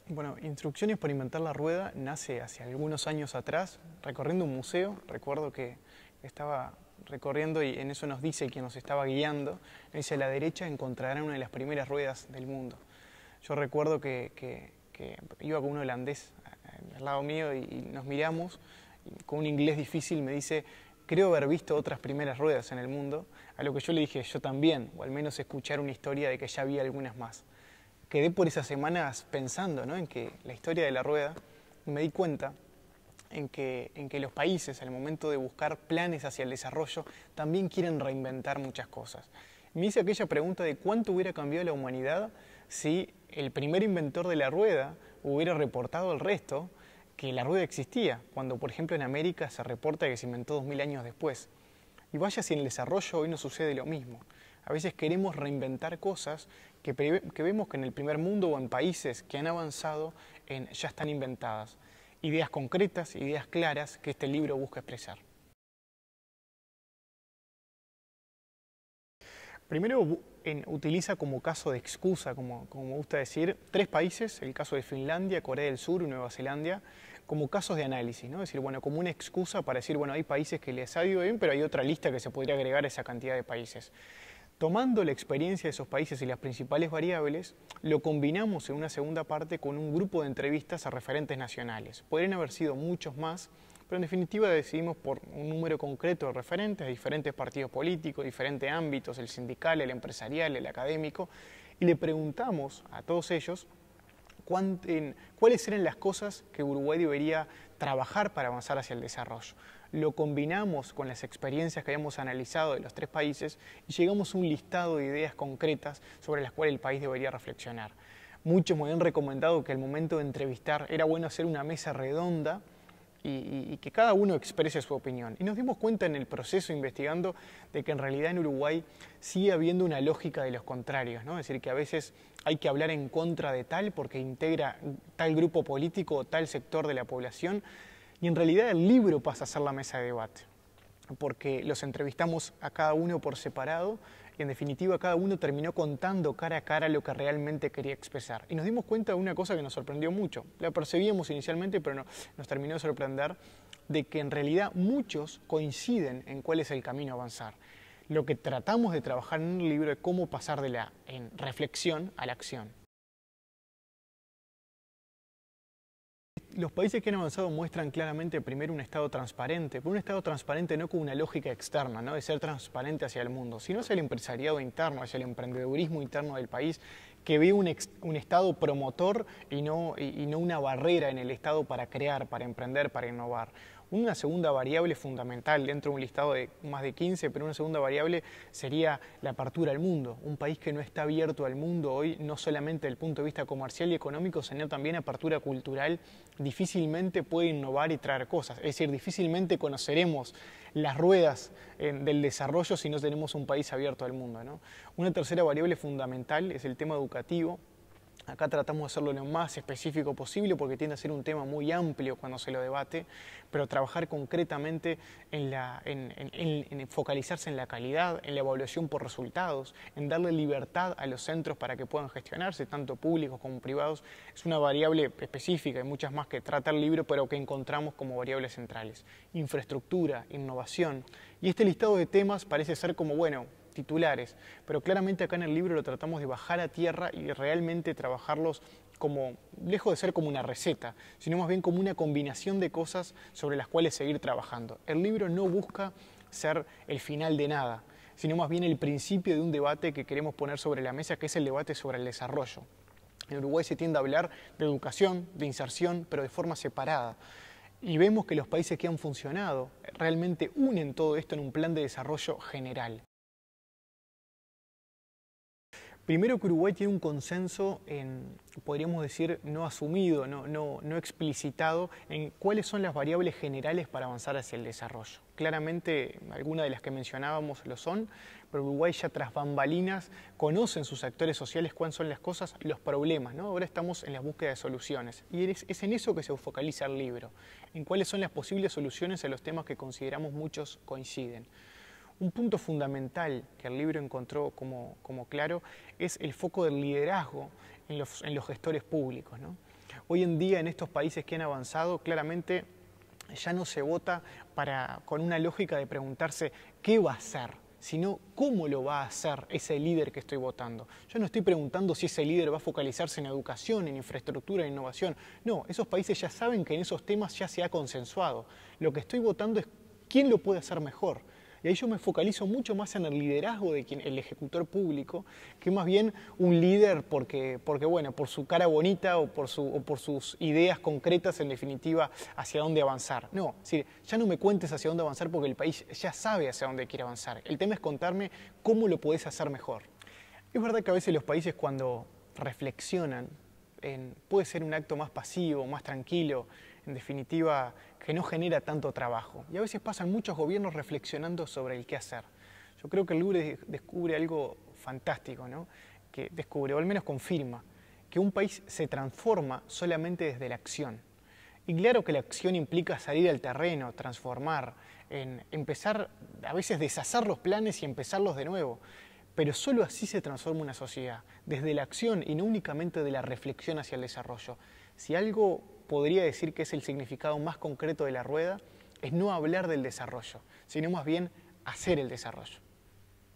Bueno, Instrucciones para inventar la rueda nace hace algunos años atrás, recorriendo un museo. Recuerdo que estaba recorriendo y en eso nos dice quien nos estaba guiando, nos dice: a la derecha encontrarán una de las primeras ruedas del mundo. Yo recuerdo que iba con un holandés al lado mío y nos miramos, y con un inglés difícil me dice: creo haber visto otras primeras ruedas en el mundo, a lo que yo le dije: yo también, o al menos escuchar una historia de que ya había algunas más. Quedé por esas semanas pensando, ¿no?, en que la historia de la rueda, y me di cuenta en que los países, al momento de buscar planes hacia el desarrollo, también quieren reinventar muchas cosas. Me hice aquella pregunta de cuánto hubiera cambiado la humanidad si el primer inventor de la rueda hubiera reportado al resto que la rueda existía, cuando por ejemplo en América se reporta que se inventó 2000 años después. Y vaya si en el desarrollo hoy no sucede lo mismo. A veces queremos reinventar cosas que vemos que en el primer mundo o en países que han avanzado ya están inventadas. Ideas concretas, ideas claras que este libro busca expresar. Primero utiliza como caso de excusa, como me gusta decir, tres países: el caso de Finlandia, Corea del Sur y Nueva Zelanda, como casos de análisis, ¿no? Es decir, bueno, como una excusa para decir, bueno, hay países que les ha ido bien, pero hay otra lista que se podría agregar a esa cantidad de países. Tomando la experiencia de esos países y las principales variables, lo combinamos en una segunda parte con un grupo de entrevistas a referentes nacionales. Podrían haber sido muchos más, pero en definitiva decidimos por un número concreto de referentes de diferentes partidos políticos, diferentes ámbitos: el sindical, el empresarial, el académico, y le preguntamos a todos ellos cuáles eran las cosas que Uruguay debería trabajar para avanzar hacia el desarrollo. Lo combinamos con las experiencias que habíamos analizado de los tres países y llegamos a un listado de ideas concretas sobre las cuales el país debería reflexionar. Muchos me habían recomendado que al momento de entrevistar era bueno hacer una mesa redonda y que cada uno exprese su opinión. Y nos dimos cuenta en el proceso investigando de que en realidad en Uruguay sigue habiendo una lógica de los contrarios, ¿no? Es decir, que a veces hay que hablar en contra de tal porque integra tal grupo político o tal sector de la población, y en realidad el libro pasa a ser la mesa de debate, porque los entrevistamos a cada uno por separado y en definitiva cada uno terminó contando cara a cara lo que realmente quería expresar. Y nos dimos cuenta de una cosa que nos sorprendió mucho. La percibíamos inicialmente, pero nos terminó de sorprender, de que en realidad muchos coinciden en cuál es el camino a avanzar. Lo que tratamos de trabajar en el libro es cómo pasar de la reflexión a la acción. Los países que han avanzado muestran claramente primero un Estado transparente, pero un Estado transparente no con una lógica externa, ¿no?, de ser transparente hacia el mundo, sino hacia el empresariado interno, hacia el emprendedurismo interno del país, que ve un Estado promotor y no una barrera en el Estado para crear, para emprender, para innovar. Una segunda variable fundamental dentro de un listado de más de 15, pero una segunda variable sería la apertura al mundo. Un país que no está abierto al mundo hoy, no solamente desde el punto de vista comercial y económico, sino también apertura cultural, difícilmente puede innovar y traer cosas. Es decir, difícilmente conoceremos las ruedas del desarrollo si no tenemos un país abierto al mundo, ¿no? Una tercera variable fundamental es el tema educativo. Acá tratamos de hacerlo lo más específico posible porque tiende a ser un tema muy amplio cuando se lo debate, pero trabajar concretamente en focalizarse en la calidad, en la evaluación por resultados, en darle libertad a los centros para que puedan gestionarse, tanto públicos como privados, es una variable específica. Hay muchas más que trata el libro, pero que encontramos como variables centrales. Infraestructura, innovación. Y este listado de temas parece ser como, bueno, titulares, pero claramente acá en el libro lo tratamos de bajar a tierra y realmente trabajarlos como, lejos de ser como una receta, sino más bien como una combinación de cosas sobre las cuales seguir trabajando. El libro no busca ser el final de nada, sino más bien el principio de un debate que queremos poner sobre la mesa, que es el debate sobre el desarrollo. En Uruguay se tiende a hablar de educación, de inserción, pero de forma separada. Y vemos que los países que han funcionado realmente unen todo esto en un plan de desarrollo general. Primero, que Uruguay tiene un consenso, podríamos decir, no asumido, no explicitado, en cuáles son las variables generales para avanzar hacia el desarrollo. Claramente, algunas de las que mencionábamos lo son, pero Uruguay ya tras bambalinas conoce en sus actores sociales cuáles son las cosas, los problemas, ¿no? Ahora estamos en la búsqueda de soluciones y es en eso que se focaliza el libro, en cuáles son las posibles soluciones a los temas que consideramos muchos coinciden. Un punto fundamental que el libro encontró como claro es el foco del liderazgo en los gestores públicos, ¿no? Hoy en día en estos países que han avanzado, claramente ya no se vota con una lógica de preguntarse qué va a hacer, sino cómo lo va a hacer ese líder que estoy votando. Yo no estoy preguntando si ese líder va a focalizarse en educación, en infraestructura, en innovación. No, esos países ya saben que en esos temas ya se ha consensuado. Lo que estoy votando es quién lo puede hacer mejor. Y ahí yo me focalizo mucho más en el liderazgo de el ejecutor público, que más bien un líder porque bueno, por su cara bonita o por sus ideas concretas, en definitiva, hacia dónde avanzar. No, es decir, ya no me cuentes hacia dónde avanzar porque el país ya sabe hacia dónde quiere avanzar. El tema es contarme cómo lo podés hacer mejor. Es verdad que a veces los países cuando reflexionan, puede ser un acto más pasivo, más tranquilo, en definitiva, que no genera tanto trabajo. Y a veces pasan muchos gobiernos reflexionando sobre el qué hacer. Yo creo que el Louvre descubre algo fantástico, ¿no? Que descubre, o al menos confirma, que un país se transforma solamente desde la acción. Y claro que la acción implica salir al terreno, transformar, empezar, a veces deshacer los planes y empezarlos de nuevo. Pero solo así se transforma una sociedad, desde la acción y no únicamente de la reflexión hacia el desarrollo. Si algo podría decir que es el significado más concreto de la rueda, es no hablar del desarrollo, sino más bien hacer el desarrollo.